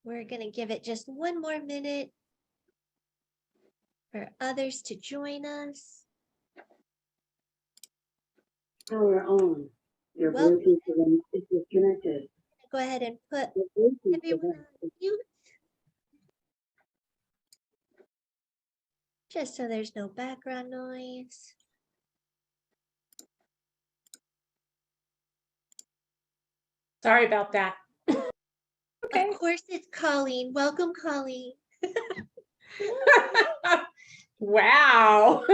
We're going to give it just one more minute for others to join us. Power on. Your Bluetooth device is disconnected. Go ahead and put everyone on mute, just so there's no background noise. Sorry about that. Okay. Of course, it's Colleen. Welcome, Colleen. Wow.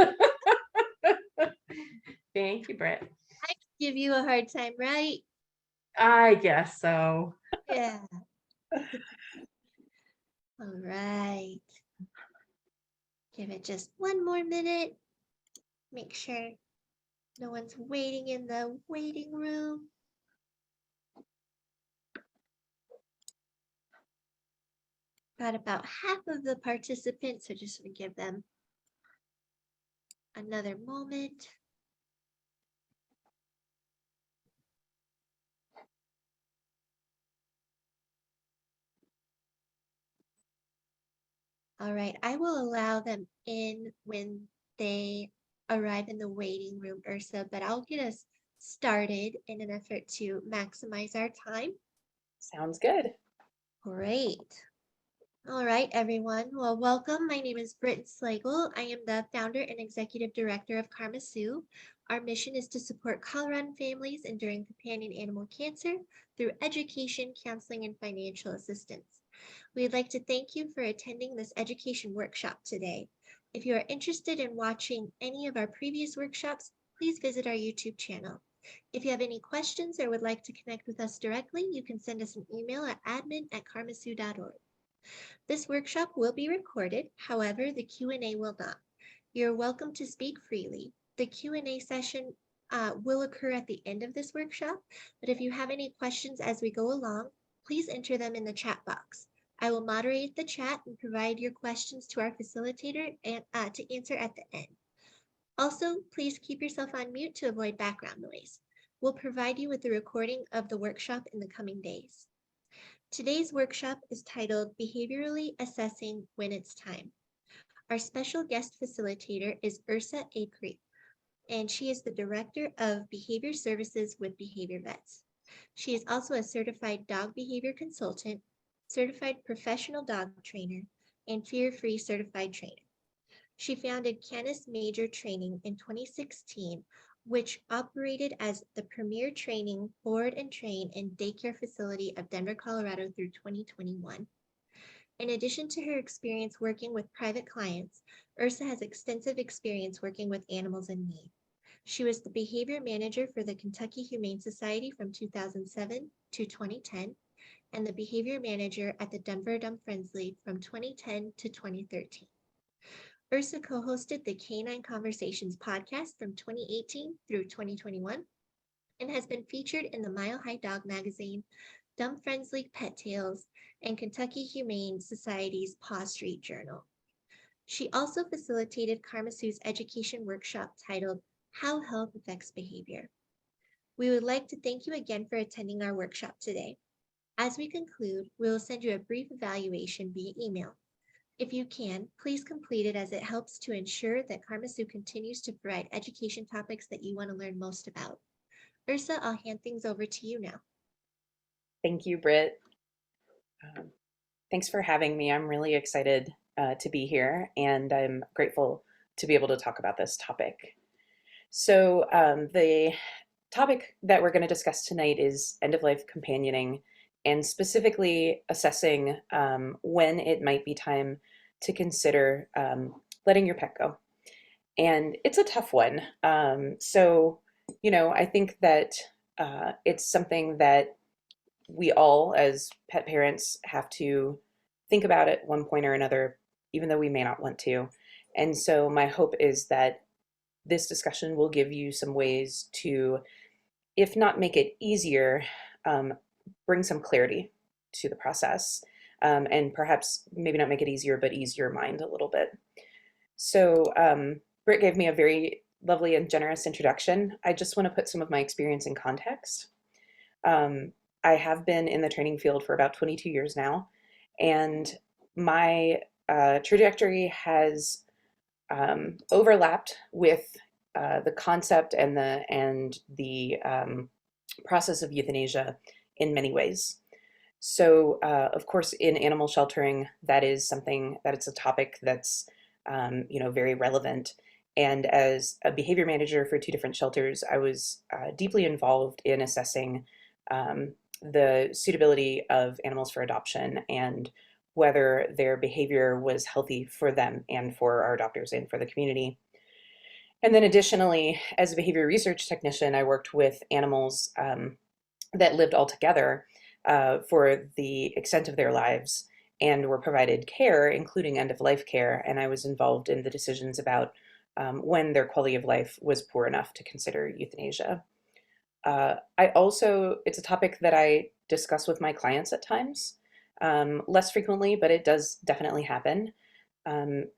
Thank you, Britt. I give you a hard time, right? I guess so. Yeah. All right. Give it just one more minute. Make sure no one's waiting in the waiting room. Got about half of the participants, so just gonna give them another moment. All right, I will allow them in when they arrive in the waiting room, Ursa, but I'll get us started in an effort to maximize our time. Sounds good. Great. All right, everyone. Well, welcome. My name is Britt Slagle. I am the founder and executive director of KarmaSue. Our mission is to support Coloradan families enduring companion animal cancer through education, counseling, and financial assistance. We'd like to thank you for attending this education workshop today. If you are interested in watching any of our previous workshops, please visit our YouTube channel. If you have any questions or would like to connect with us directly, you can send us an email at admin@karmasue.org. This workshop will be recorded, however, the Q&A will not. You're welcome to speak freely. The Q&A session will occur at the end of this workshop, but if you have any questions as we go along, please enter them in the chat box. I will moderate the chat and provide your questions to our facilitator and to answer at the end. Also, please keep yourself on mute to avoid background noise. We'll provide you with the recording of the workshop in the coming days. Today's workshop is titled Behaviorally Assessing When It's Time. Our special guest facilitator is Ursa Acree, and she is the Director of Behavior Services with Behavior Vets. She is also a certified dog behavior consultant, certified professional dog trainer, and fear-free certified trainer. She founded Canis Major Training in 2016, which operated as the premier training, board and train, and daycare facility of Denver, Colorado through 2021. In addition to her experience working with private clients, Ursa has extensive experience working with animals in need. She was the behavior manager for the Kentucky Humane Society from 2007 to 2010, and the behavior manager at the Denver Dumb Friendly from 2010 to 2013. Ursa co-hosted the Canine Conversations podcast from 2018 through 2021 and has been featured in the Mile High Dog magazine, Dumb Friendly Pet Tales, and Kentucky Humane Society's Paw Street Journal. She also facilitated KarmaSue's education workshop titled How Health Affects Behavior. We would like to thank you again for attending our workshop today. As we conclude, we will send you a brief evaluation via email. If you can, please complete it as it helps to ensure that KarmaSue continues to provide education topics that you want to learn most about. Ursa, I'll hand things over to you now. Thank you, Britt. Thanks for having me. I'm really excited to be here, and I'm grateful to be able to talk about this topic. So the topic that we're going to discuss tonight is end-of-life companioning, and specifically assessing when it might be time to consider letting your pet go. And it's a tough one. So, you know, I think that it's something that we all as pet parents have to think about at one point or another, even though we may not want to. And so my hope is that this discussion will give you some ways to, if not make it easier, bring some clarity to the process, and perhaps maybe not make it easier, but ease your mind a little bit. So Britt gave me a very lovely and generous introduction. I just want to put some of my experience in context. I have been in the training field for about 22 years now, And my trajectory has overlapped with the concept and the process of euthanasia in many ways. So, of course, in animal sheltering, that is something that it's a topic that's very relevant. And as a behavior manager for 2 different shelters, I was deeply involved in assessing the suitability of animals for adoption and whether their behavior was healthy for them and for our adopters and for the community. And then additionally, as a behavior research technician, I worked with animals that lived all together for the extent of their lives and were provided care, including end-of-life care. And I was involved in the decisions about when their quality of life was poor enough to consider euthanasia. It's a topic that I discuss with my clients at times, less frequently, but it does definitely happen.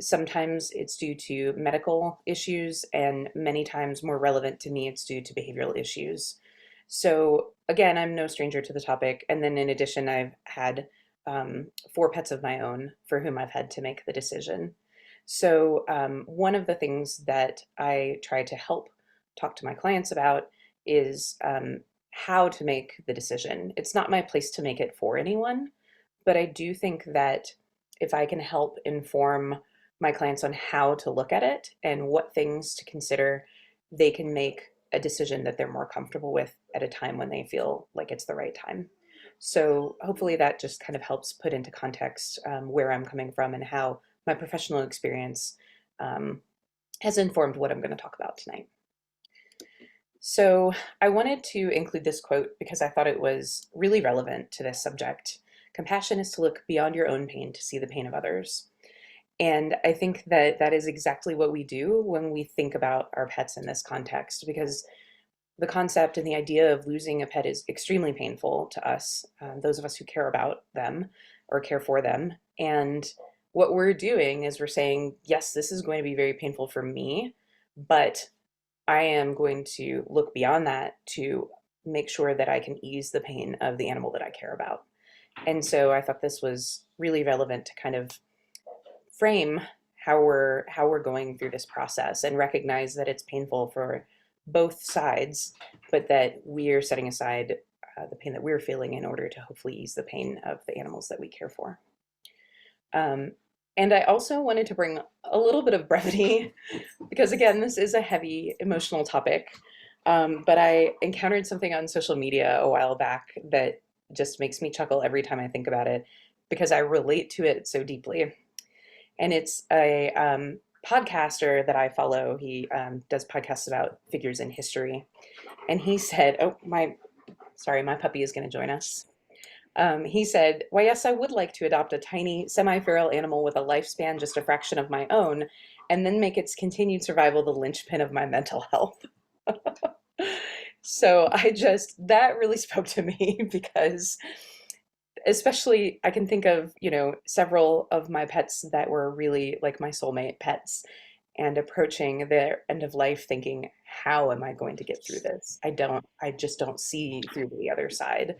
Sometimes it's due to medical issues, and many times more relevant to me, it's due to behavioral issues. So again, I'm no stranger to the topic. And then in addition, I've had 4 pets of my own for whom I've had to make the decision. So one of the things that I try to help talk to my clients about is how to make the decision. It's not my place to make it for anyone, but I do think that if I can help inform my clients on how to look at it and what things to consider, they can make a decision that they're more comfortable with at a time when they feel like it's the right time. So hopefully that just kind of helps put into context where I'm coming from and how my professional experience has informed what I'm going to talk about tonight. So I wanted to include this quote because I thought it was really relevant to this subject. Compassion is to look beyond your own pain to see the pain of others. And I think that that is exactly what we do when we think about our pets in this context, because the concept and the idea of losing a pet is extremely painful to us, those of us who care about them or care for them. And what we're doing is we're saying, yes, this is going to be very painful for me, but I am going to look beyond that to make sure that I can ease the pain of the animal that I care about. And so I thought this was really relevant to kind of frame how we're going through this process and recognize that it's painful for both sides, but that we are setting aside the pain that we're feeling in order to hopefully ease the pain of the animals that we care for. And I also wanted to bring a little bit of brevity because, again, this is a heavy emotional topic. But I encountered something on social media a while back that just makes me chuckle every time I think about it because I relate to it so deeply. And it's a podcaster that I follow. He does podcasts about figures in history. And he said, my puppy is going to join us. He said, "Why, yes, I would like to adopt a tiny semi-feral animal with a lifespan just a fraction of my own, and then make its continued survival the linchpin of my mental health." So that really spoke to me because especially I can think of, several of my pets that were really like my soulmate pets and approaching their end of life thinking, how am I going to get through this? I just don't see through the other side.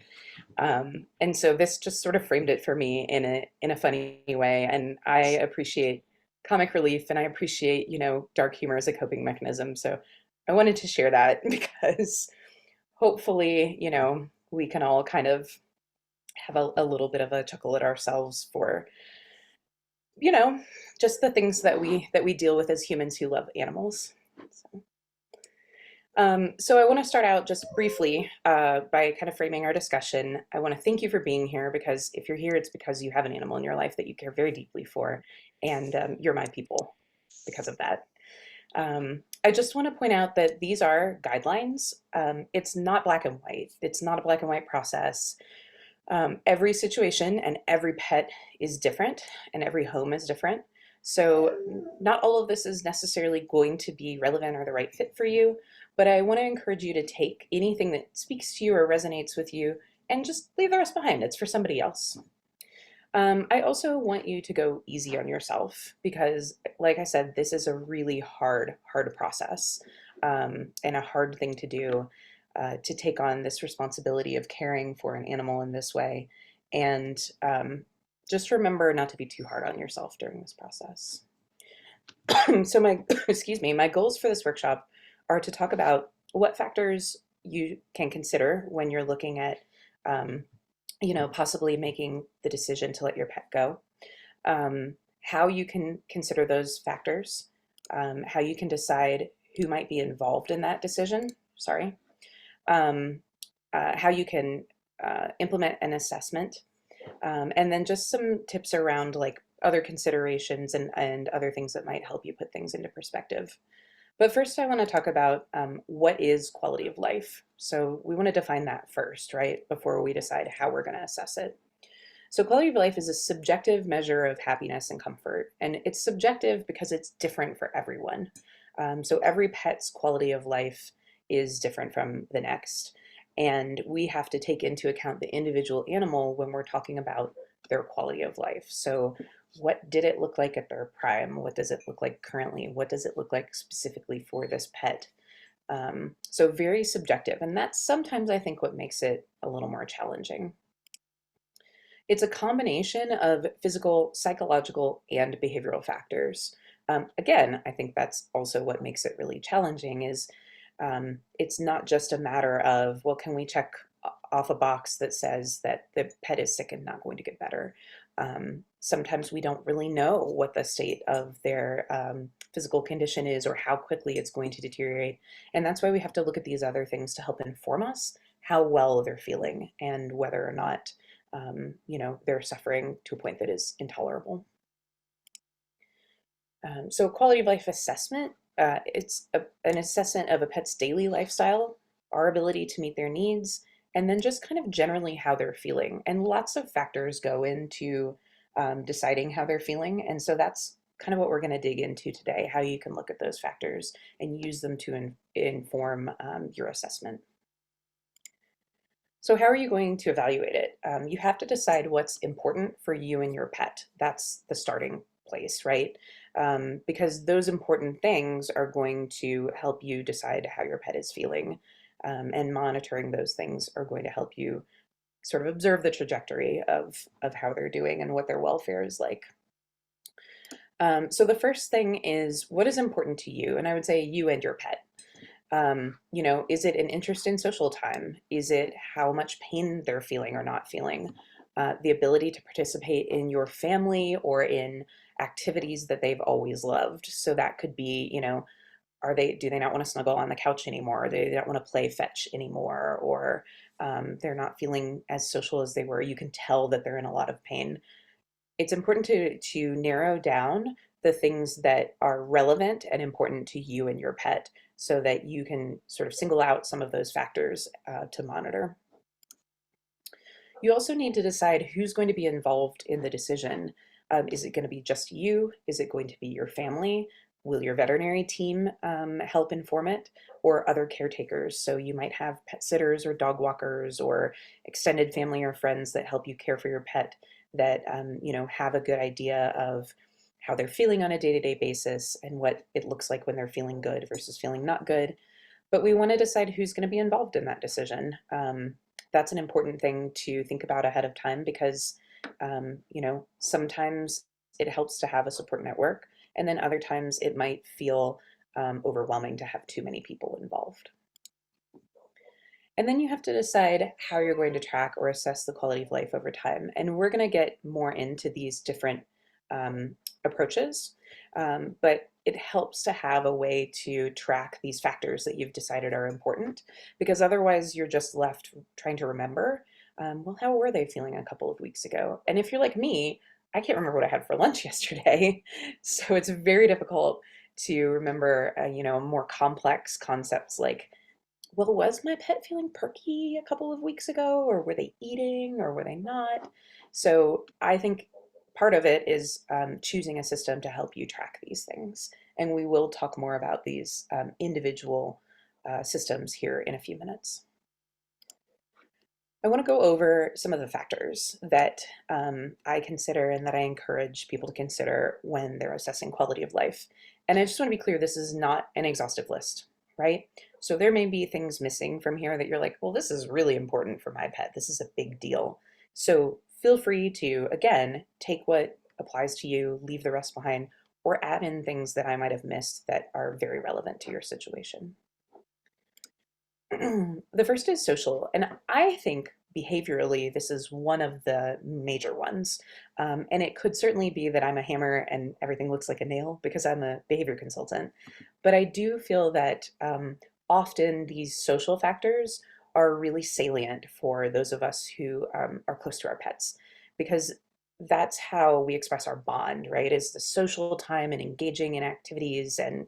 And so this just sort of framed it for me in a funny way. And I appreciate comic relief and I appreciate, dark humor as a coping mechanism. So I wanted to share that because hopefully, we can all kind of have a little bit of a chuckle at ourselves for, just the things that we deal with as humans who love animals. So I want to start out just briefly by kind of framing our discussion. I want to thank you for being here because if you're here, it's because you have an animal in your life that you care very deeply for, and you're my people because of that. I just want to point out that these are guidelines. It's not black and white. It's not a black and white process. Every situation and every pet is different and every home is different. So not all of this is necessarily going to be relevant or the right fit for you, but I want to encourage you to take anything that speaks to you or resonates with you and just leave the rest behind. It's for somebody else. I also want you to go easy on yourself because, like I said, this is a really hard process and a hard thing to do, to take on this responsibility of caring for an animal in this way. And just remember not to be too hard on yourself during this process. So my goals for this workshop are to talk about what factors you can consider when you're looking at, possibly making the decision to let your pet go, how you can consider those factors, how you can decide who might be involved in that decision, how you can implement an assessment, and then just some tips around like other considerations and other things that might help you put things into perspective. But first, I want to talk about what is quality of life. So we want to define that first, right, before we decide how we're going to assess it. So quality of life is a subjective measure of happiness and comfort, and it's subjective because it's different for everyone. So every pet's quality of life is different from the next, and we have to take into account the individual animal when we're talking about their quality of life. So what did it look like at their prime? What does it look like currently? What does it look like specifically for this pet? So very subjective, and that's sometimes I think what makes it a little more challenging. It's a combination of physical, psychological, and behavioral factors. Again, I think that's also what makes it really challenging is it's not just a matter of, well, can we check off a box that says that the pet is sick and not going to get better? Sometimes we don't really know what the state of their physical condition is or how quickly it's going to deteriorate. And that's why we have to look at these other things to help inform us how well they're feeling and whether or not they're suffering to a point that is intolerable. So quality of life assessment, it's an assessment of a pet's daily lifestyle, our ability to meet their needs, and then just kind of generally how they're feeling. And lots of factors go into deciding how they're feeling. And so that's kind of what we're going to dig into today, how you can look at those factors and use them to inform your assessment. So how are you going to evaluate it? You have to decide what's important for you and your pet. That's the starting place, right? Because those important things are going to help you decide how your pet is feeling. And monitoring those things are going to help you sort of observe the trajectory of how they're doing and what their welfare is like. So the first thing is, what is important to you? And I would say you and your pet. Is it an interest in social time? Is it how much pain they're feeling or not feeling? The ability to participate in your family or in activities that they've always loved. So that could be, do they not want to snuggle on the couch anymore? Do they not want to play fetch anymore? Or they're not feeling as social as they were. You can tell that they're in a lot of pain. It's important to narrow down the things that are relevant and important to you and your pet so that you can sort of single out some of those factors to monitor. You also need to decide who's going to be involved in the decision. Is it going to be just you? Is it going to be your family? Will your veterinary team help inform it, or other caretakers? So you might have pet sitters or dog walkers or extended family or friends that help you care for your pet that have a good idea of how they're feeling on a day-to-day basis and what it looks like when they're feeling good versus feeling not good. But we want to decide who's going to be involved in that decision. That's an important thing to think about ahead of time because, sometimes it helps to have a support network, and then other times it might feel overwhelming to have too many people involved. And then you have to decide how you're going to track or assess the quality of life over time. And we're going to get more into these different approaches, but it helps to have a way to track these factors that you've decided are important, because otherwise you're just left trying to remember, well, how were they feeling a couple of weeks ago? And if you're like me, I can't remember what I had for lunch yesterday. So it's very difficult to remember, more complex concepts like, well, was my pet feeling perky a couple of weeks ago, or were they eating, or were they not? So I think part of it is choosing a system to help you track these things. And we will talk more about these individual systems here in a few minutes. I want to go over some of the factors that I consider and that I encourage people to consider when they're assessing quality of life. And I just want to be clear, this is not an exhaustive list, right? So there may be things missing from here that you're like, well, this is really important for my pet. This is a big deal. So feel free to, again, take what applies to you, leave the rest behind, or add in things that I might have missed that are very relevant to your situation. The first is social, and I think behaviorally this is one of the major ones. And it could certainly be that I'm a hammer and everything looks like a nail because I'm a behavior consultant. But I do feel that often these social factors are really salient for those of us who are close to our pets, because that's how we express our bond, right? Is the social time and engaging in activities and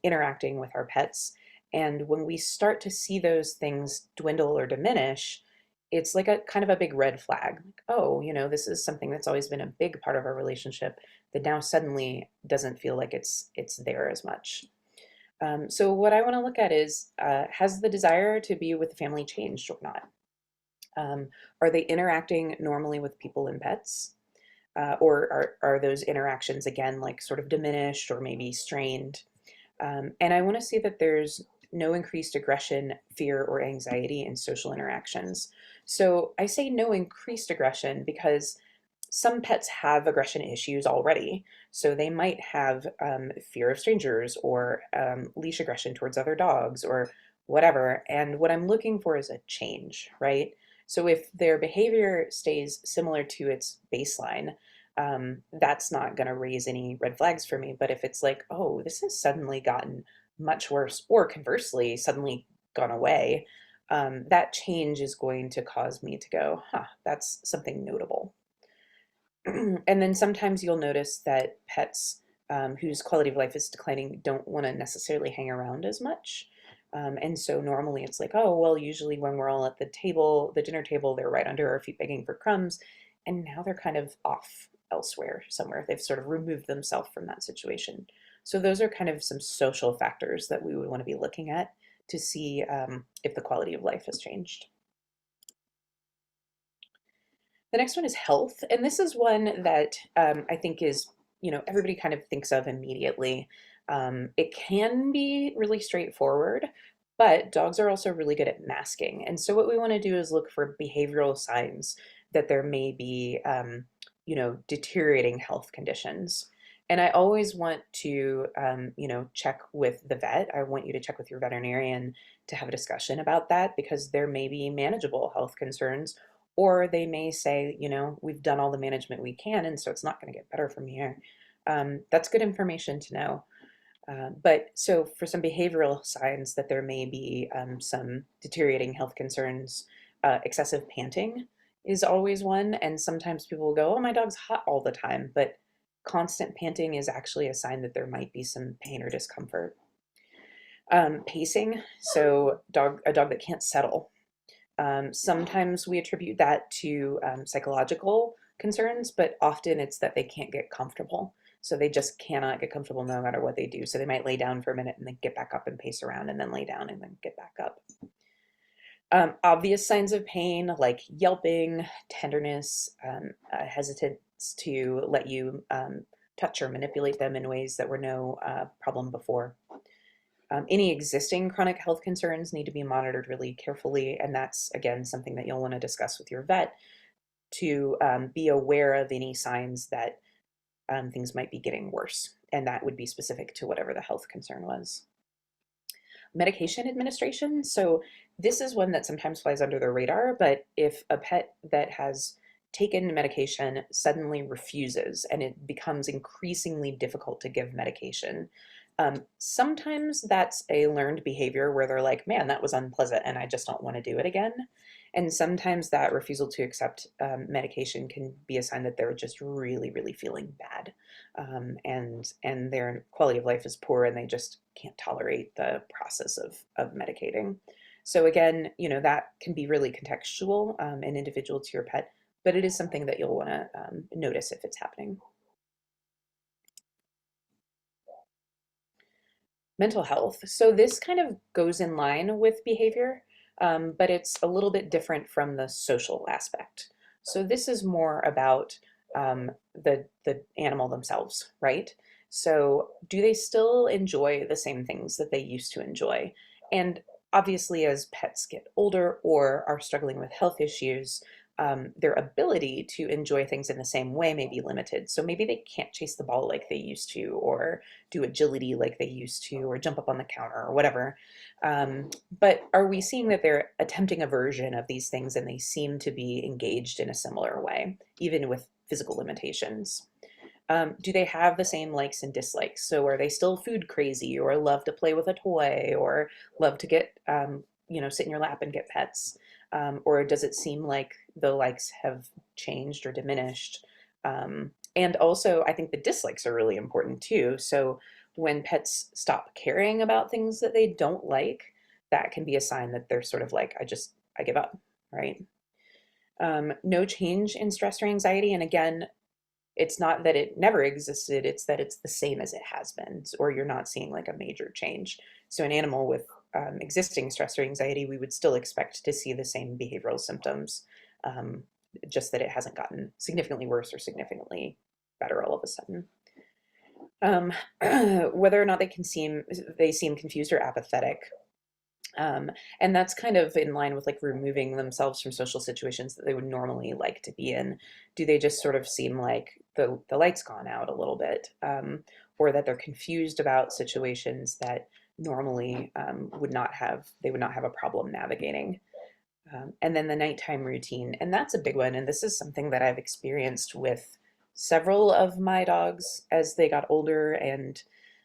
interacting with our pets. And when we start to see those things dwindle or diminish, it's like a kind of a big red flag. Like, oh, this is something that's always been a big part of our relationship that now suddenly doesn't feel like it's there as much. So what I want to look at is, has the desire to be with the family changed or not? Are they interacting normally with people and pets? Or are those interactions, again, like sort of diminished or maybe strained? And I want to see that there's no increased aggression, fear, or anxiety in social interactions. So I say no increased aggression because some pets have aggression issues already. So they might have fear of strangers or leash aggression towards other dogs or whatever. And what I'm looking for is a change, right? So if their behavior stays similar to its baseline, that's not going to raise any red flags for me. But if it's like, oh, this has suddenly gotten much worse, or conversely, suddenly gone away, that change is going to cause me to go, huh, that's something notable. And then sometimes you'll notice that pets whose quality of life is declining don't want to necessarily hang around as much. And so normally it's like, oh, well, usually when we're all at the table, the dinner table, they're right under our feet begging for crumbs. And now they're kind of off elsewhere somewhere. They've sort of removed themselves from that situation. So those are kind of some social factors that we would want to be looking at to see if the quality of life has changed. The next one is health. And this is one that I think is, everybody kind of thinks of immediately. It can be really straightforward, but dogs are also really good at masking. And so what we want to do is look for behavioral signs that there may be, deteriorating health conditions. And I always want to, check with the vet. I want you to check with your veterinarian to have a discussion about that, because there may be manageable health concerns, or they may say, we've done all the management we can, and so it's not going to get better from here. That's good information to know. But so for some behavioral signs that there may be some deteriorating health concerns, excessive panting is always one. And sometimes people will go, oh, my dog's hot all the time. But constant panting is actually a sign that there might be some pain or discomfort. Pacing, so a dog that can't settle. Sometimes we attribute that to psychological concerns, but often it's that they can't get comfortable. So they just cannot get comfortable no matter what they do. So they might lay down for a minute and then get back up and pace around, and then lay down and then get back up. Obvious signs of pain like yelping, tenderness, hesitance to let you touch or manipulate them in ways that were no problem before. Any existing chronic health concerns need to be monitored really carefully, and that's, again, something that you'll want to discuss with your vet to be aware of any signs that things might be getting worse, and that would be specific to whatever the health concern was. Medication administration. So this is one that sometimes flies under the radar, but if a pet that has taken medication suddenly refuses and it becomes increasingly difficult to give medication, sometimes that's a learned behavior where they're like, man, that was unpleasant and I just don't want to do it again. And sometimes that refusal to accept medication can be a sign that they're just really, really feeling bad. And their quality of life is poor and they just can't tolerate the process of medicating. So again, that can be really contextual and individual to your pet, but it is something that you'll want to notice if it's happening. Mental health. So this kind of goes in line with behavior, but it's a little bit different from the social aspect. So this is more about the animal themselves, right? So do they still enjoy the same things that they used to enjoy? And obviously, as pets get older or are struggling with health issues, their ability to enjoy things in the same way may be limited. So maybe they can't chase the ball like they used to, or do agility like they used to, or jump up on the counter or whatever. But are we seeing that they're attempting a version of these things and they seem to be engaged in a similar way, even with physical limitations? Do they have the same likes and dislikes? So are they still food crazy, or love to play with a toy, or love to get, sit in your lap and get pets? Or does it seem like the likes have changed or diminished? And also, I think the dislikes are really important too. So when pets stop caring about things that they don't like, that can be a sign that they're sort of like, I give up, right? No change in stress or anxiety. And again, it's not that it never existed, it's that it's the same as it has been, or you're not seeing like a major change. So an animal with existing stress or anxiety, we would still expect to see the same behavioral symptoms, just that it hasn't gotten significantly worse or significantly better all of a sudden. Whether or not they seem confused or apathetic. And that's kind of in line with like removing themselves from social situations that they would normally like to be in. Do they just sort of seem like the light's gone out a little bit, or that they're confused about situations that normally they would not have a problem navigating? And then the nighttime routine, and that's a big one. And this is something that I've experienced with several of my dogs as they got older and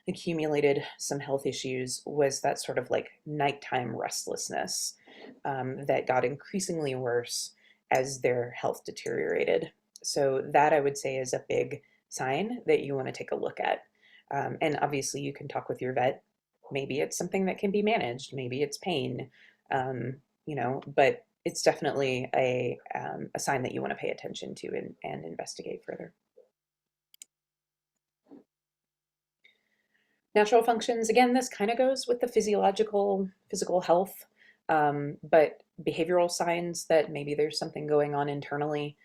accumulated some health issues, was that sort of like nighttime restlessness that got increasingly worse as their health deteriorated. So that, I would say, is a big sign that you want to take a look at. And obviously you can talk with your vet. Maybe it's something that can be managed. Maybe it's pain, but it's definitely a sign that you want to pay attention to and investigate further. Natural functions, again, this kind of goes with the physical health, but behavioral signs that maybe there's something going on internally.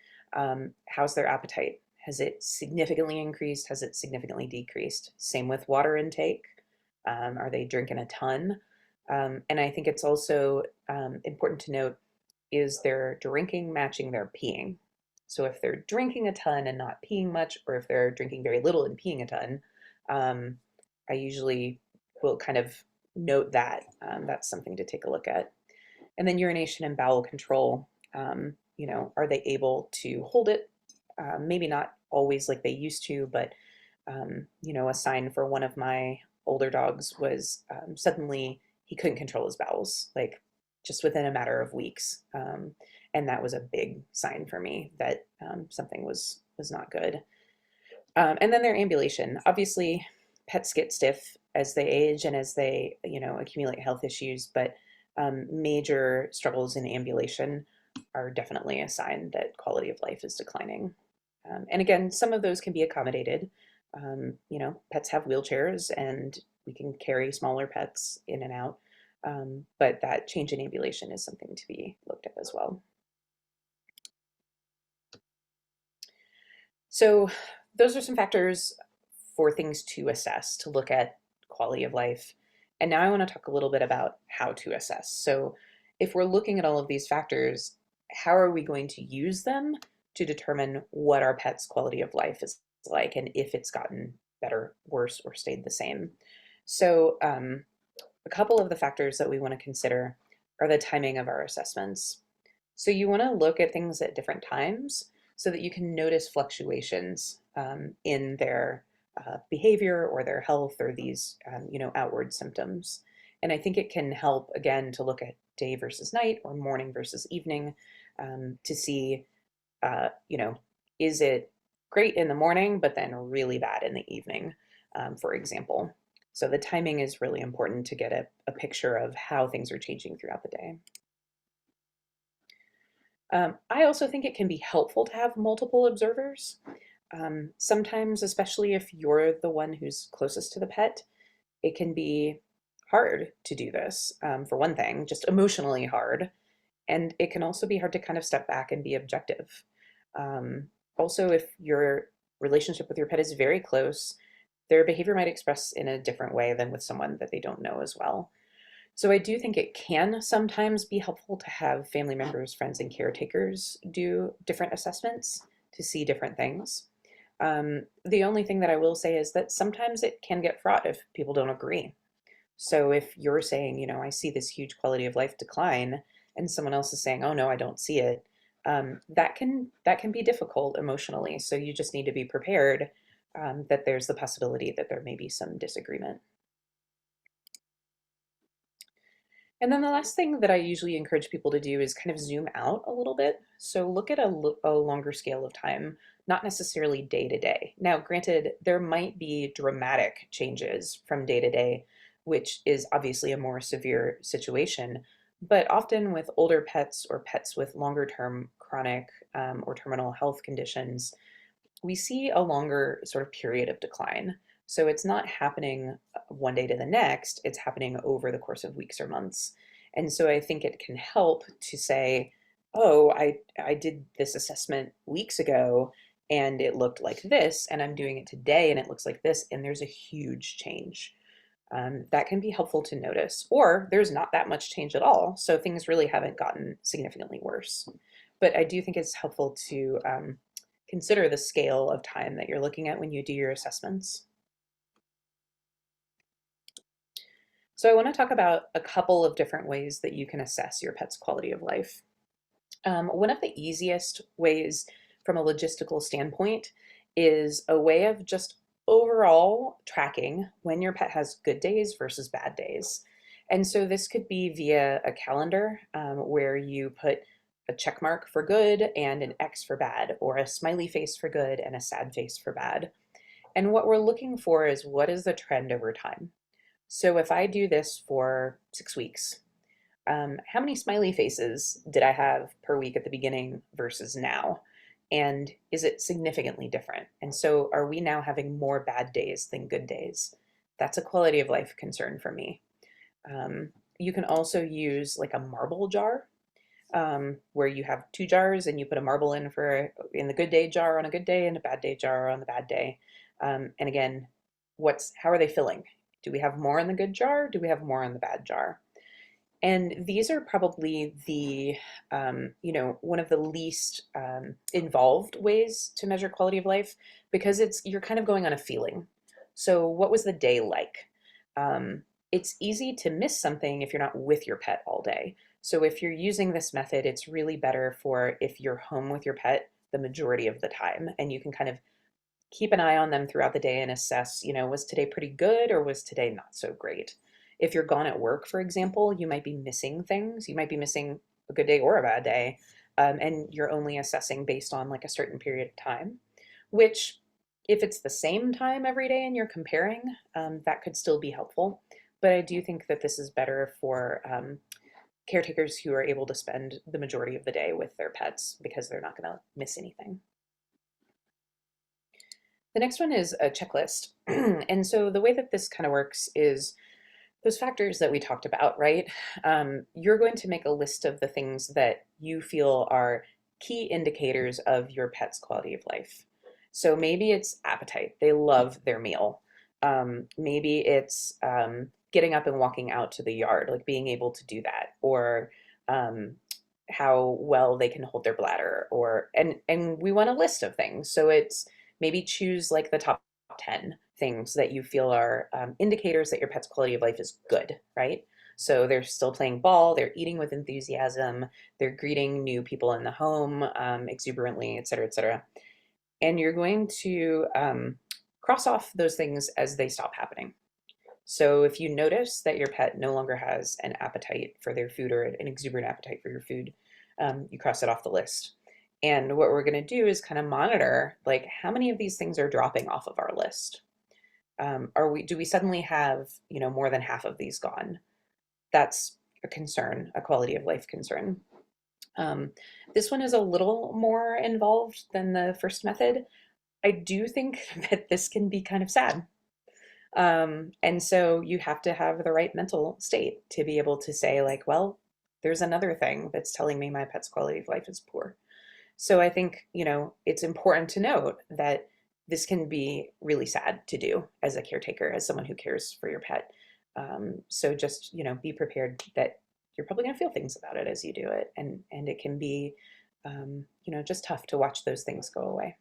How's their appetite? Has it significantly increased? Has it significantly decreased? Same with water intake. Are they drinking a ton? And I think it's also important to note, is their drinking matching their peeing? So if they're drinking a ton and not peeing much, or if they're drinking very little and peeing a ton, I usually will kind of note that. That's something to take a look at. And then urination and bowel control. Are they able to hold it? Maybe not always like they used to, but a sign for one of my older dogs was suddenly he couldn't control his bowels, like just within a matter of weeks. And that was a big sign for me that something was not good. And then their ambulation. Obviously, pets get stiff as they age and as they, accumulate health issues, but major struggles in ambulation are definitely a sign that quality of life is declining. And again, some of those can be accommodated. Pets have wheelchairs and we can carry smaller pets in and out. But that change in ambulation is something to be looked at as well. So those are some factors for things to assess, to look at quality of life. And now I want to talk a little bit about how to assess. So if we're looking at all of these factors, how are we going to use them to determine what our pet's quality of life is like, and if it's gotten better, worse, or stayed the same? So a couple of the factors that we want to consider are the timing of our assessments. So you want to look at things at different times so that you can notice fluctuations in their behavior or their health, or these outward symptoms. And I think it can help, again, to look at day versus night or morning versus evening, to see, is it great in the morning but then really bad in the evening, for example. So the timing is really important to get a picture of how things are changing throughout the day. I also think it can be helpful to have multiple observers. Sometimes, especially if you're the one who's closest to the pet, it can be hard to do this, for one thing, just emotionally hard. And it can also be hard to kind of step back and be objective. Also, if your relationship with your pet is very close, their behavior might express in a different way than with someone that they don't know as well. So I do think it can sometimes be helpful to have family members, friends, and caretakers do different assessments to see different things. The only thing that I will say is that sometimes it can get fraught if people don't agree. So if you're saying, I see this huge quality of life decline, and someone else is saying, oh no, I don't see it, that can be difficult emotionally. So you just need to be prepared that there's the possibility that there may be some disagreement. And then the last thing that I usually encourage people to do is kind of zoom out a little bit. So look at a longer scale of time, not necessarily day to day. Now, granted, there might be dramatic changes from day to day, which is obviously a more severe situation. But often with older pets or pets with longer term chronic or terminal health conditions, we see a longer sort of period of decline. So it's not happening one day to the next, it's happening over the course of weeks or months. And so I think it can help to say, oh, I did this assessment weeks ago and it looked like this, and I'm doing it today and it looks like this, and there's a huge change. That can be helpful to notice. Or there's not that much change at all, so things really haven't gotten significantly worse. But I do think it's helpful to consider the scale of time that you're looking at when you do your assessments. So I want to talk about a couple of different ways that you can assess your pet's quality of life. One of the easiest ways from a logistical standpoint is a way of just overall tracking when your pet has good days versus bad days. And so this could be via a calendar where you put a check mark for good and an X for bad, or a smiley face for good and a sad face for bad. And what we're looking for is, what is the trend over time? So if I do this for 6 weeks, how many smiley faces did I have per week at the beginning versus now? And is it significantly different? And so are we now having more bad days than good days? That's a quality of life concern for me. You can also use like a marble jar, where you have 2 jars and you put a marble in the good day jar on a good day and a bad day jar on the bad day. And again, how are they filling? Do we have more in the good jar? Do we have more in the bad jar? And these are probably one of the least involved ways to measure quality of life, because you're kind of going on a feeling. So what was the day like? It's easy to miss something if you're not with your pet all day. So if you're using this method, it's really better for if you're home with your pet the majority of the time, and you can kind of keep an eye on them throughout the day and assess, was today pretty good or was today not so great? If you're gone at work, for example, you might be missing things. You might be missing a good day or a bad day, and you're only assessing based on like a certain period of time, which if it's the same time every day and you're comparing, that could still be helpful. But I do think that this is better for caretakers who are able to spend the majority of the day with their pets, because they're not going to miss anything. The next one is a checklist. And so the way that this kind of works is those factors that we talked about, right? You're going to make a list of the things that you feel are key indicators of your pet's quality of life. So maybe it's appetite. They love their meal. Maybe it's getting up and walking out to the yard, like being able to do that, or how well they can hold their bladder, and we want a list of things. So it's maybe choose like the top 10 things that you feel are indicators that your pet's quality of life is good, right? So they're still playing ball, they're eating with enthusiasm, they're greeting new people in the home exuberantly, et cetera, et cetera. And you're going to cross off those things as they stop happening. So if you notice that your pet no longer has an appetite for their food, or an exuberant appetite for your food, you cross it off the list. And what we're going to do is kind of monitor, like, how many of these things are dropping off of our list. Do we suddenly have, more than half of these gone? That's a concern, a quality of life concern. This one is a little more involved than the first method. I do think that this can be kind of sad. And so you have to have the right mental state to be able to say, like, well, there's another thing that's telling me my pet's quality of life is poor. So I think, it's important to note that this can be really sad to do as a caretaker, as someone who cares for your pet. So just, be prepared that you're probably going to feel things about it as you do it. And it can be, just tough to watch those things go away.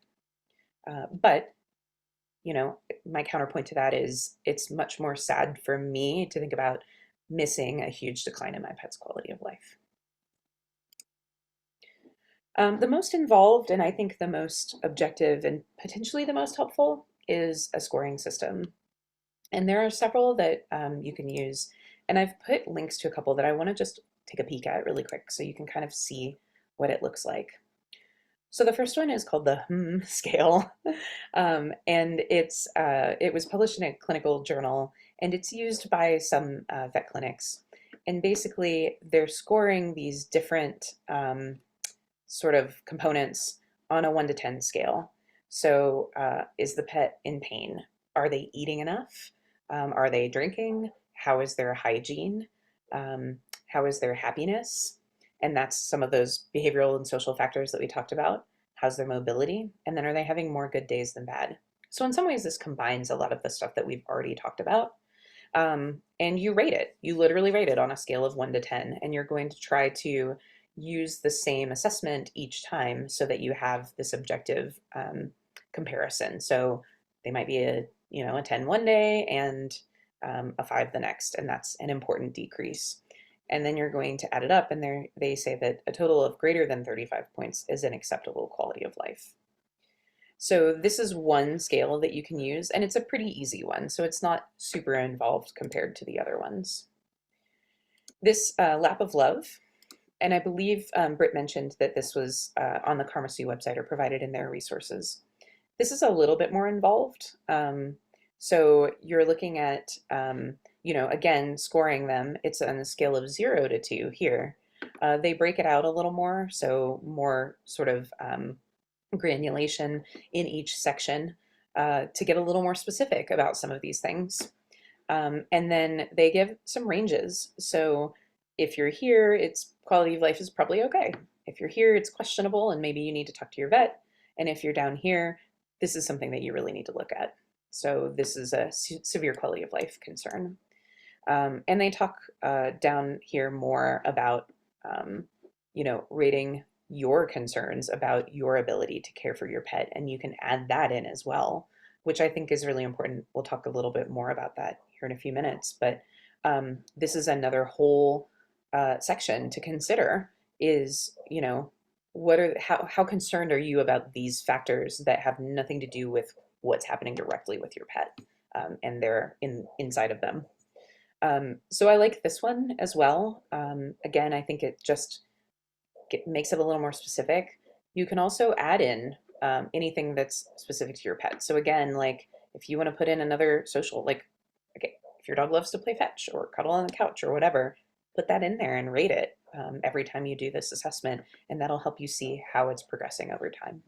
But my counterpoint to that is it's much more sad for me to think about missing a huge decline in my pet's quality of life. The most involved, and I think the most objective and potentially the most helpful, is a scoring system. And there are several that you can use. And I've put links to a couple that I want to just take a peek at really quick so you can kind of see what it looks like. So the first one is called the scale, and it was published in a clinical journal, and it's used by some vet clinics. And basically, they're scoring these different sort of components on a 1 to 10 scale. So is the pet in pain? Are they eating enough? Are they drinking? How is their hygiene? How is their happiness? And that's some of those behavioral and social factors that we talked about. How's their mobility? And then are they having more good days than bad? So in some ways, this combines a lot of the stuff that we've already talked about. And you rate it. You literally rate it on a scale of 1 to 10. And you're going to try to use the same assessment each time so that you have this objective comparison. So they might be a 10 one day and a 5 the next, and that's an important decrease. And then you're going to add it up, and they say that a total of greater than 35 points is an acceptable quality of life. So this is one scale that you can use, and it's a pretty easy one, so it's not super involved compared to the other ones. This lap of love, and I believe Britt mentioned that this was on the KarmaSue website or provided in their resources. This is a little bit more involved. So you're looking at, again, scoring them. It's on a scale of 0 to 2 here. They break it out a little more, so more sort of granulation in each section to get a little more specific about some of these things. And then they give some ranges. So if you're here, its quality of life is probably okay. If you're here, it's questionable and maybe you need to talk to your vet. And if you're down here, this is something that you really need to look at. So this is a severe quality of life concern. And they talk down here more about, rating your concerns about your ability to care for your pet. And you can add that in as well, which I think is really important. We'll talk a little bit more about that here in a few minutes. But this is another whole section to consider is, how concerned are you about these factors that have nothing to do with what's happening directly with your pet and they're inside of them. So I like this one as well. Again, I think it just makes it a little more specific. You can also add in anything that's specific to your pet. So again, like if you want to put in another social, like, okay, if your dog loves to play fetch or cuddle on the couch or whatever, put that in there and rate it every time you do this assessment, and that'll help you see how it's progressing over time.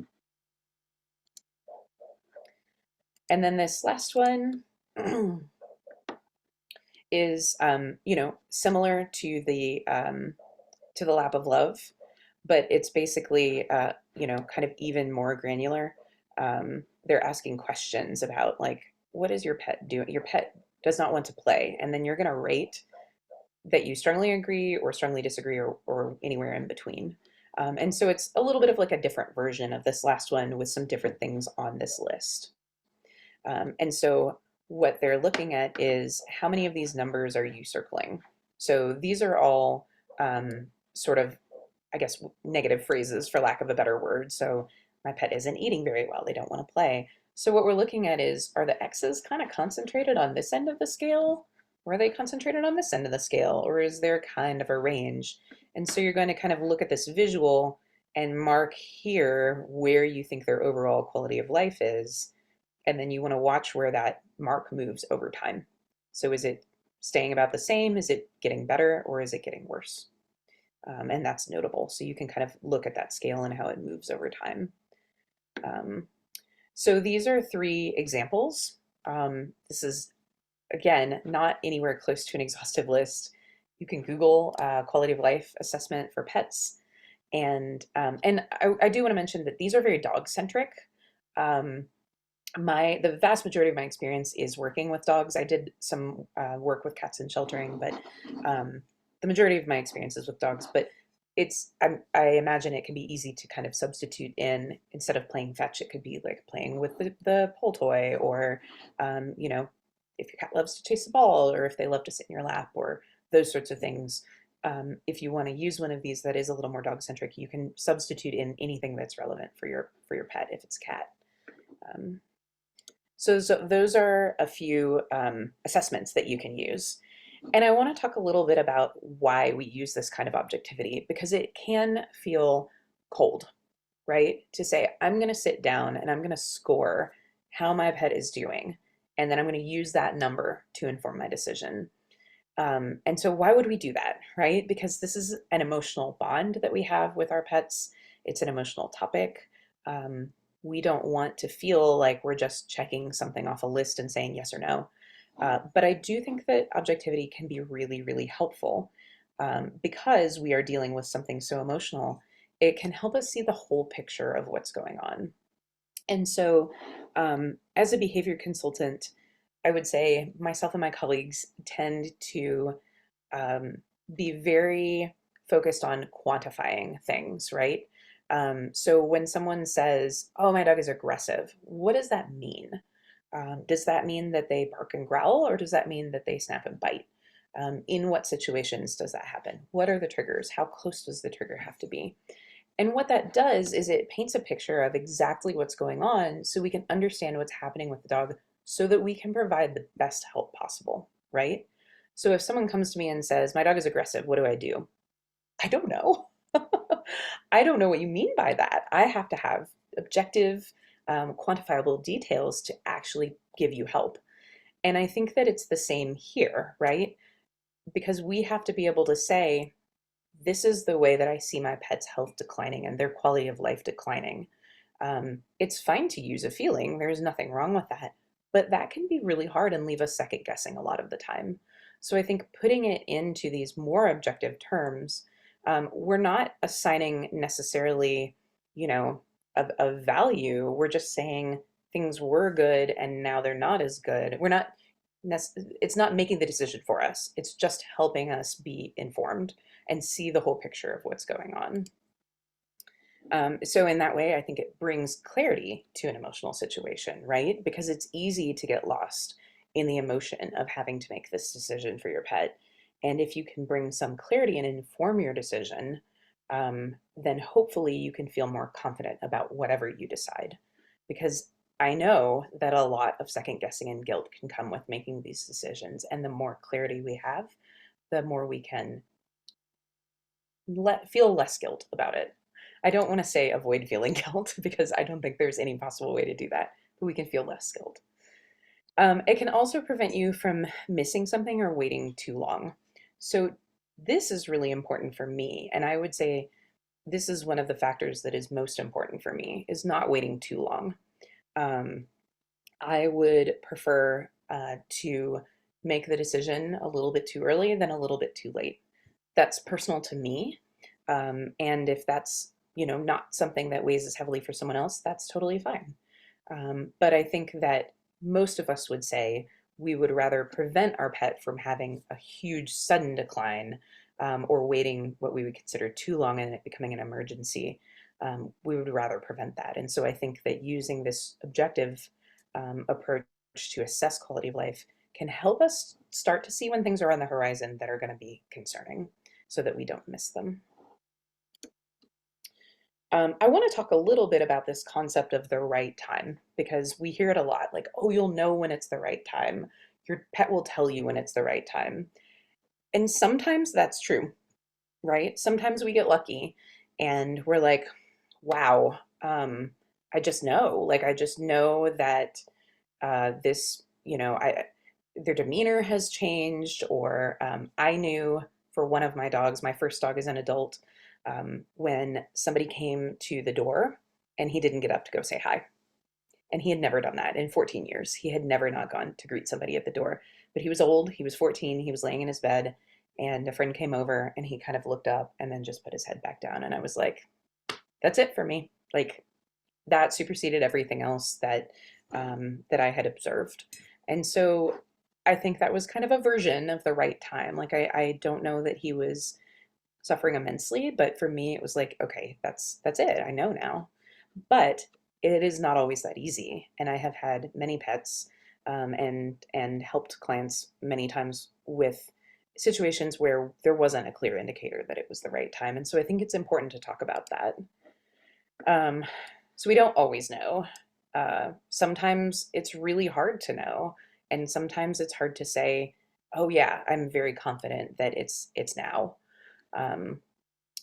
And then this last one is, similar to the lap of love, but it's basically, kind of even more granular. They're asking questions about like, what is your pet doing? Your pet does not want to play, and then you're going to rate that you strongly agree or strongly disagree or anywhere in between. And so it's a little bit of like a different version of this last one with some different things on this list. And so what they're looking at is how many of these numbers are you circling? So these are all sort of, I guess, negative phrases for lack of a better word. So my pet isn't eating very well. They don't want to play. So what we're looking at is, are the X's kind of concentrated on this end of the scale? Or are they concentrated on this end of the scale? Or is there kind of a range? And so you're going to kind of look at this visual and mark here where you think their overall quality of life is. And then you want to watch where that mark moves over time. So is it staying about the same? Is it getting better? Or is it getting worse? And that's notable. So you can kind of look at that scale and how it moves over time. So these are 3 examples. This is, again, not anywhere close to an exhaustive list. You can Google quality of life assessment for pets. And I do want to mention that these are very dog-centric. The vast majority of my experience is working with dogs. I did some work with cats and sheltering, but the majority of my experience is with dogs. But I imagine it can be easy to kind of substitute in, instead of playing fetch, it could be like playing with the pull toy, or you know, if your cat loves to chase the ball, or if they love to sit in your lap, or those sorts of things. If you want to use one of these that is a little more dog centric, you can substitute in anything that's relevant for your pet if it's a cat. So those are a few assessments that you can use. And I want to talk a little bit about why we use this kind of objectivity, because it can feel cold, right? To say, I'm going to sit down and I'm going to score how my pet is doing, and then I'm going to use that number to inform my decision. And so why would we do that, right? Because this is an emotional bond that we have with our pets. It's an emotional topic. We don't want to feel like we're just checking something off a list and saying yes or no. But I do think that objectivity can be really, really helpful, because we are dealing with something so emotional. It can help us see the whole picture of what's going on. And so as a behavior consultant, I would say myself and my colleagues tend to be very focused on quantifying things, right? So when someone says, oh, my dog is aggressive, what does that mean? Does that mean that they bark and growl, or does that mean that they snap and bite? In what situations does that happen? What are the triggers? How close does the trigger have to be? And what that does is it paints a picture of exactly what's going on, so we can understand what's happening with the dog, so that we can provide the best help possible, right? So if someone comes to me and says, my dog is aggressive, what do? I don't know. I don't know what you mean by that. I have to have objective, quantifiable details to actually give you help. And I think that it's the same here, right? Because we have to be able to say, this is the way that I see my pet's health declining and their quality of life declining. It's fine to use a feeling. There's nothing wrong with that. But that can be really hard and leave us second guessing a lot of the time. So I think putting it into these more objective terms, we're not assigning necessarily, a value. We're just saying things were good and now they're not as good. It's not making the decision for us. It's just helping us be informed and see the whole picture of what's going on. So in that way, I think it brings clarity to an emotional situation, right? Because it's easy to get lost in the emotion of having to make this decision for your pet. And if you can bring some clarity and inform your decision, then hopefully you can feel more confident about whatever you decide. Because I know that a lot of second guessing and guilt can come with making these decisions. And the more clarity we have, the more we can feel less guilt about it. I don't want to say avoid feeling guilt, because I don't think there's any possible way to do that, but we can feel less guilt. It can also prevent you from missing something or waiting too long. So this is really important for me. And I would say this is one of the factors that is most important for me, is not waiting too long. I would prefer to make the decision a little bit too early than a little bit too late. That's personal to me. And if that's, not something that weighs as heavily for someone else, that's totally fine. But I think that most of us would say we would rather prevent our pet from having a huge sudden decline, or waiting what we would consider too long and it becoming an emergency. We would rather prevent that. And so I think that using this objective approach to assess quality of life can help us start to see when things are on the horizon that are going to be concerning, so that we don't miss them. I want to talk a little bit about this concept of the right time, because we hear it a lot, like, oh, you'll know when it's the right time. Your pet will tell you when it's the right time. And sometimes that's true, right? Sometimes we get lucky and we're like, wow, I just know, that this, their demeanor has changed, or I knew for one of my dogs, my first dog as an adult, when somebody came to the door and he didn't get up to go say hi. And he had never done that in 14 years. He had never not gone to greet somebody at the door. But he was old, he was 14, he was laying in his bed, and a friend came over and he kind of looked up and then just put his head back down. And I was like, that's it for me. Like, that superseded everything else that that I had observed. And so I think that was kind of a version of the right time. Like I don't know that he was suffering immensely, but for me it was like, okay, that's it. I know now. But it is not always that easy. And I have had many pets, and helped clients many times with situations where there wasn't a clear indicator that it was the right time. And so I think it's important to talk about that. Um, so we don't always know. Sometimes it's really hard to know, and sometimes it's hard to say, "Oh yeah, I'm very confident that it's now." Um,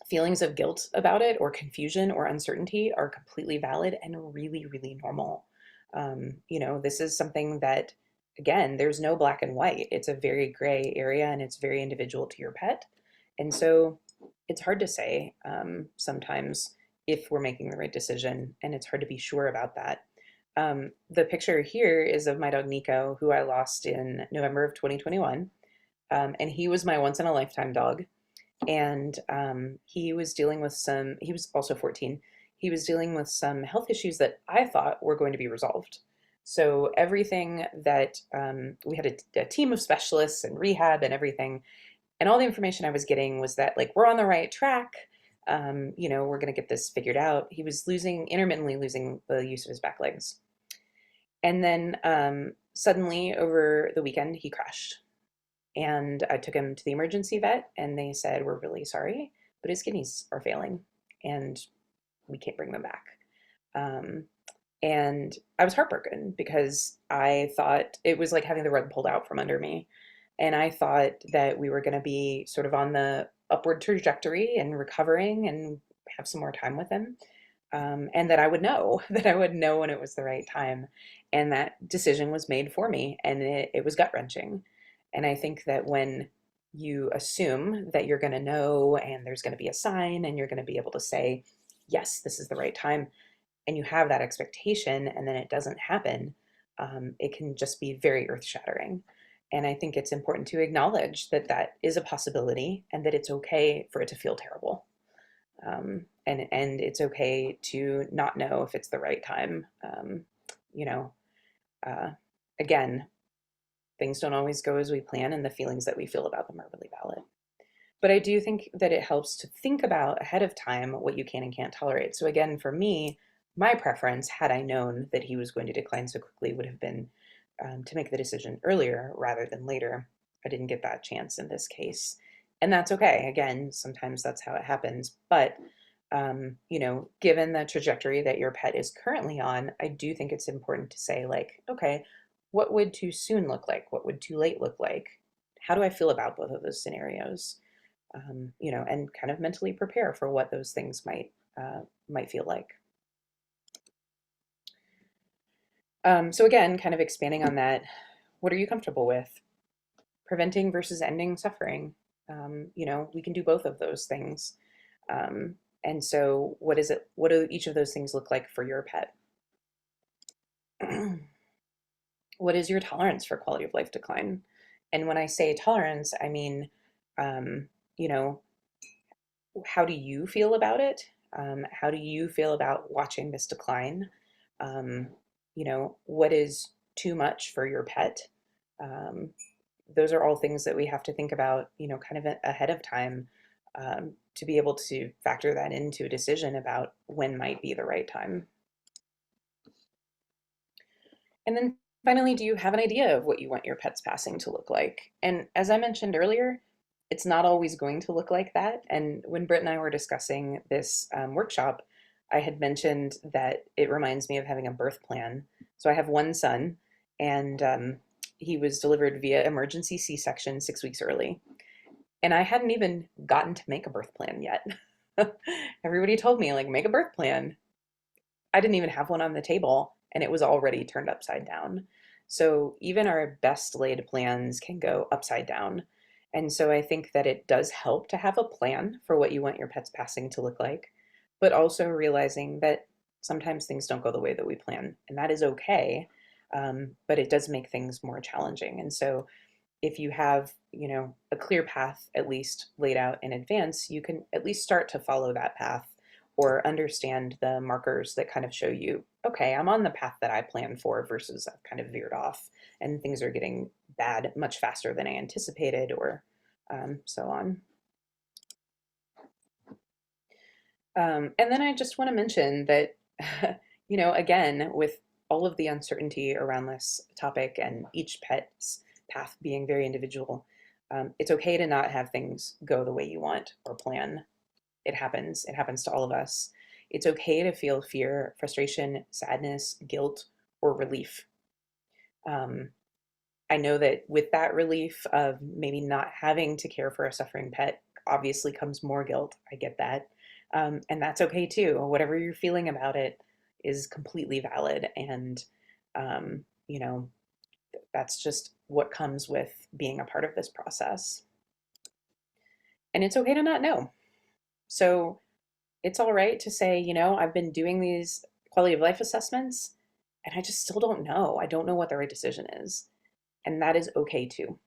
Feelings of guilt about it, or confusion or uncertainty, are completely valid and really, really normal. This is something that, again, there's no black and white. It's a very gray area, and it's very individual to your pet. And so it's hard to say sometimes if we're making the right decision, and it's hard to be sure about that. The picture here is of my dog Nico, who I lost in November of 2021. And he was my once in a lifetime dog. And he was dealing with he was also 14. He was dealing with some health issues that I thought were going to be resolved. So everything that we had a team of specialists and rehab and everything, and all the information I was getting was that, like, we're on the right track. We're going to get this figured out. He was intermittently losing the use of his back legs. And then suddenly over the weekend, he crashed. And I took him to the emergency vet, and they said, "We're really sorry, but his kidneys are failing and we can't bring them back." And I was heartbroken because I thought it was like having the rug pulled out from under me. And I thought that we were going to be sort of on the upward trajectory and recovering and have some more time with him. And that I would know, that I would know when it was the right time. And that decision was made for me, and it was gut wrenching. And I think that when you assume that you're going to know and there's going to be a sign and you're going to be able to say, yes, this is the right time, and you have that expectation and then it doesn't happen, it can just be very earth shattering. And I think it's important to acknowledge that that is a possibility and that it's okay for it to feel terrible. And it's okay to not know if it's the right time. You know, Again, things don't always go as we plan, and the feelings that we feel about them are really valid. But I do think that it helps to think about ahead of time what you can and can't tolerate. So again, for me, my preference, had I known that he was going to decline so quickly, would have been to make the decision earlier rather than later. I didn't get that chance in this case. And that's okay. Again, sometimes that's how it happens. But given the trajectory that your pet is currently on, I do think it's important to say, like, okay, what would too soon look like? What would too late look like? How do I feel about both of those scenarios? And kind of mentally prepare for what those things might feel like. So again, kind of expanding on that, what are you comfortable with? Preventing versus ending suffering. We can do both of those things. And so what do each of those things look like for your pet? What is your tolerance for quality of life decline? And when I say tolerance, I mean, how do you feel about it? How do you feel about watching this decline? What is too much for your pet? Those are all things that we have to think about, kind of ahead of time, to be able to factor that into a decision about when might be the right time. And then finally, do you have an idea of what you want your pet's passing to look like? And as I mentioned earlier, it's not always going to look like that. And when Britt and I were discussing this workshop, I had mentioned that it reminds me of having a birth plan. So I have one son, and he was delivered via emergency C-section 6 weeks early. And I hadn't even gotten to make a birth plan yet. Everybody told me, like, make a birth plan. I didn't even have one on the table, and it was already turned upside down. So even our best laid plans can go upside down. And so I think that it does help to have a plan for what you want your pet's passing to look like, but also realizing that sometimes things don't go the way that we plan, and that is okay. But it does make things more challenging. And so if you have, a clear path at least laid out in advance, you can at least start to follow that path or understand the markers that kind of show you, okay, I'm on the path that I planned for versus I've kind of veered off and things are getting bad much faster than I anticipated, or so on. And then I just want to mention that, again, with all of the uncertainty around this topic and each pet's path being very individual, it's okay to not have things go the way you want or plan. It happens. It happens to all of us. It's okay to feel fear, frustration, sadness, guilt, or relief. I know that with that relief of maybe not having to care for a suffering pet, obviously comes more guilt. I get that. And that's okay too. Whatever you're feeling about it is completely valid. And, that's just what comes with being a part of this process. And it's okay to not know. So it's all right to say, I've been doing these quality of life assessments and I just still don't know. I don't know what the right decision is. And that is okay too.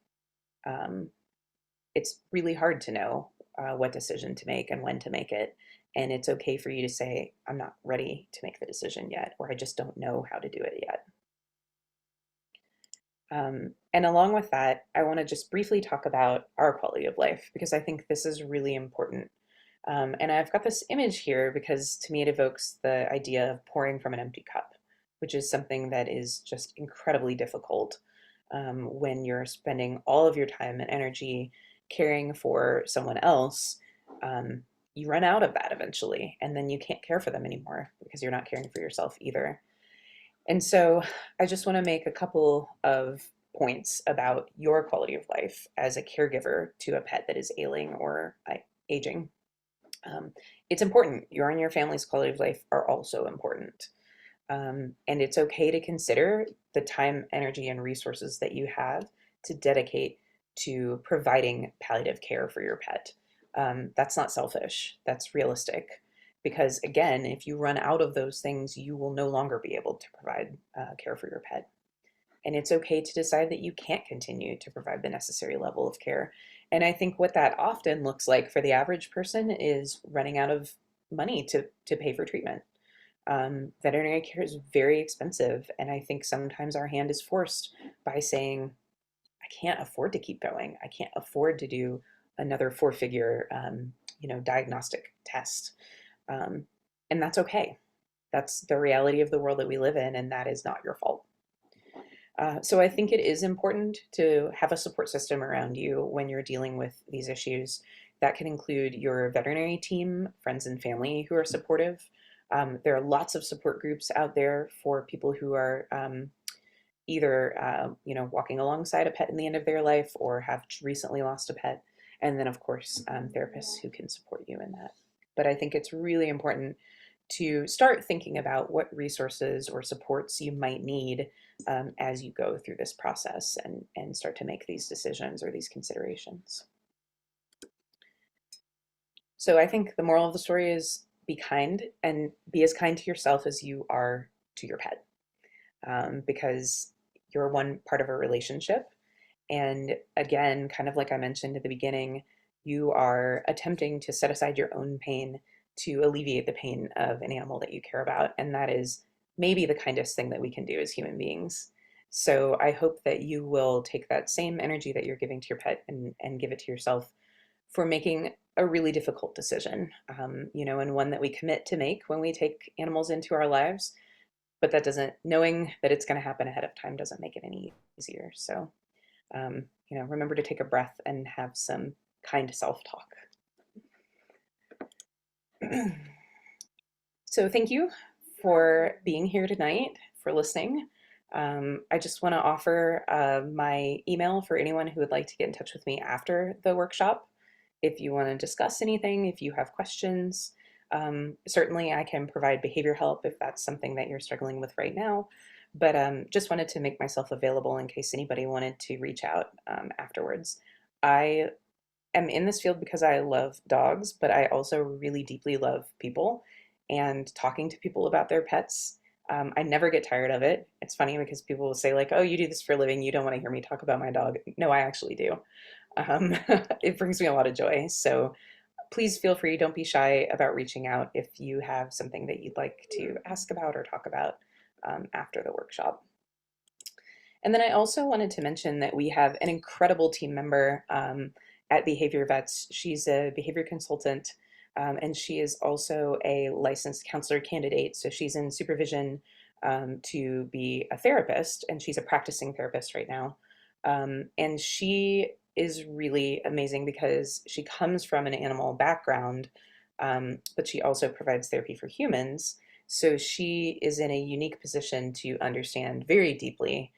It's really hard to know what decision to make and when to make it. And it's okay for you to say, I'm not ready to make the decision yet, or I just don't know how to do it yet. And along with that, I want to just briefly talk about our quality of life, because I think this is really important. And I've got this image here because to me it evokes the idea of pouring from an empty cup, which is something that is just incredibly difficult when you're spending all of your time and energy caring for someone else. You run out of that eventually, and then you can't care for them anymore because you're not caring for yourself either. And so I just want to make a couple of points about your quality of life as a caregiver to a pet that is ailing or aging. It's important. Your and your family's quality of life are also important. And it's okay to consider the time, energy, and resources that you have to dedicate to providing palliative care for your pet. That's not selfish. That's realistic. Because again, if you run out of those things, you will no longer be able to provide care for your pet. And it's okay to decide that you can't continue to provide the necessary level of care. And I think what that often looks like for the average person is running out of money to pay for treatment. Veterinary care is very expensive. And I think sometimes our hand is forced by saying, I can't afford to keep going. I can't afford to do another four-figure, diagnostic test. And that's okay. That's the reality of the world that we live in, and that is not your fault. So I think it is important to have a support system around you when you're dealing with these issues. That can include your veterinary team, friends and family who are supportive. There are lots of support groups out there for people who are either walking alongside a pet in the end of their life or have recently lost a pet. And then, of course, therapists who can support you in that. But I think it's really important to start thinking about what resources or supports you might need as you go through this process and start to make these decisions or these considerations. So I think the moral of the story is be kind, and be as kind to yourself as you are to your pet, because you're one part of a relationship. And again, kind of like I mentioned at the beginning, you are attempting to set aside your own pain to alleviate the pain of an animal that you care about. And that is maybe the kindest thing that we can do as human beings. So I hope that you will take that same energy that you're giving to your pet and give it to yourself for making a really difficult decision, and one that we commit to make when we take animals into our lives. But that doesn't, knowing that it's going to happen ahead of time doesn't make it any easier. So, remember to take a breath and have some kind self-talk. So thank you for being here tonight, for listening. I just want to offer my email for anyone who would like to get in touch with me after the workshop. If you want to discuss anything, if you have questions, certainly I can provide behavior help if that's something that you're struggling with right now. But just wanted to make myself available in case anybody wanted to reach out afterwards. I am in this field because I love dogs, but I also really deeply love people and talking to people about their pets. I never get tired of it. It's funny because people will say like, oh, you do this for a living. You don't want to hear me talk about my dog. No, I actually do. It brings me a lot of joy. So please feel free, don't be shy about reaching out if you have something that you'd like to ask about or talk about after the workshop. And then I also wanted to mention that we have an incredible team member at Behavior Vets. She's a behavior consultant, and she is also a licensed counselor candidate. So she's in supervision to be a therapist, and she's a practicing therapist right now. And she is really amazing because she comes from an animal background, but she also provides therapy for humans. So she is in a unique position to understand very deeply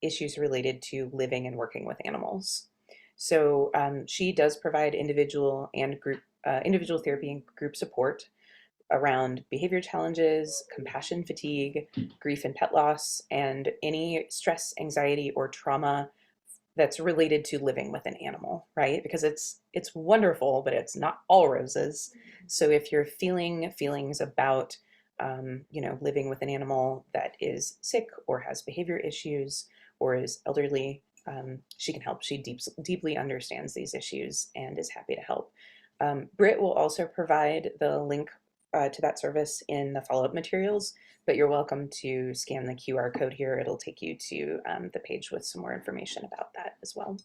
issues related to living and working with animals. So she does provide individual and group individual therapy and group support around behavior challenges, compassion fatigue, grief and pet loss, and any stress, anxiety, or trauma that's related to living with an animal, right? Because it's wonderful, but it's not all roses. So if you're feeling feelings about living with an animal that is sick or has behavior issues or is elderly, she can help. She deeply understands these issues and is happy to help. Britt will also provide the link to that service in the follow-up materials, but you're welcome to scan the QR code here. It'll take you to the page with some more information about that as well.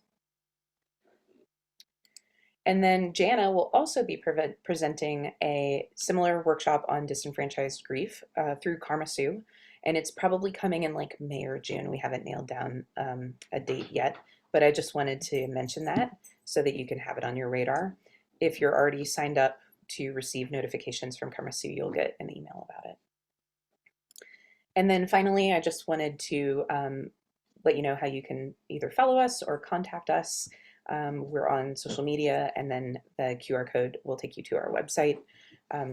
And then Jana will also be presenting a similar workshop on disenfranchised grief through KarmaSue, and it's probably coming in like May or June. We haven't nailed down a date yet, but I just wanted to mention that so that you can have it on your radar. If you're already signed up to receive notifications from KarmaSue, you'll get an email about it. And then finally, I just wanted to let you know how you can either follow us or contact us. We're on social media, and then the QR code will take you to our website.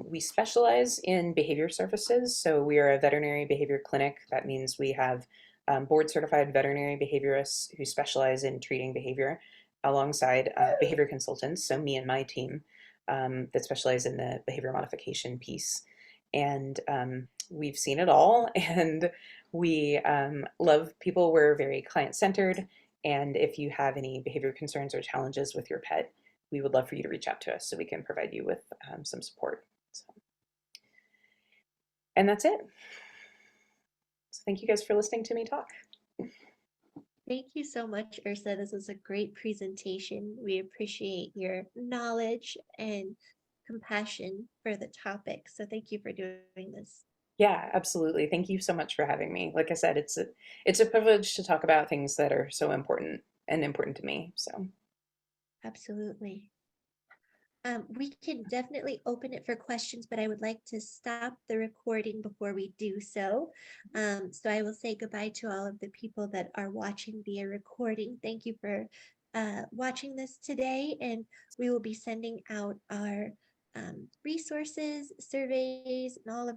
We specialize in behavior services, so we are a veterinary behavior clinic. That means we have board-certified veterinary behaviorists who specialize in treating behavior alongside behavior consultants, so me and my team that specialize in the behavior modification piece. And we've seen it all, and we love people. We're very client-centered, and if you have any behavior concerns or challenges with your pet, we would love for you to reach out to us so we can provide you with some support. And that's it. So thank you guys for listening to me talk. Thank you so much, Ursa. This was a great presentation. We appreciate your knowledge and compassion for the topic. So thank you for doing this. Yeah, absolutely. Thank you so much for having me. Like I said, it's a privilege to talk about things that are so important to me. So Absolutely. We can definitely open it for questions, but I would like to stop the recording before we do so. So I will say goodbye to all of the people that are watching via recording. Thank you for watching this today, and we will be sending out our resources, surveys, and all of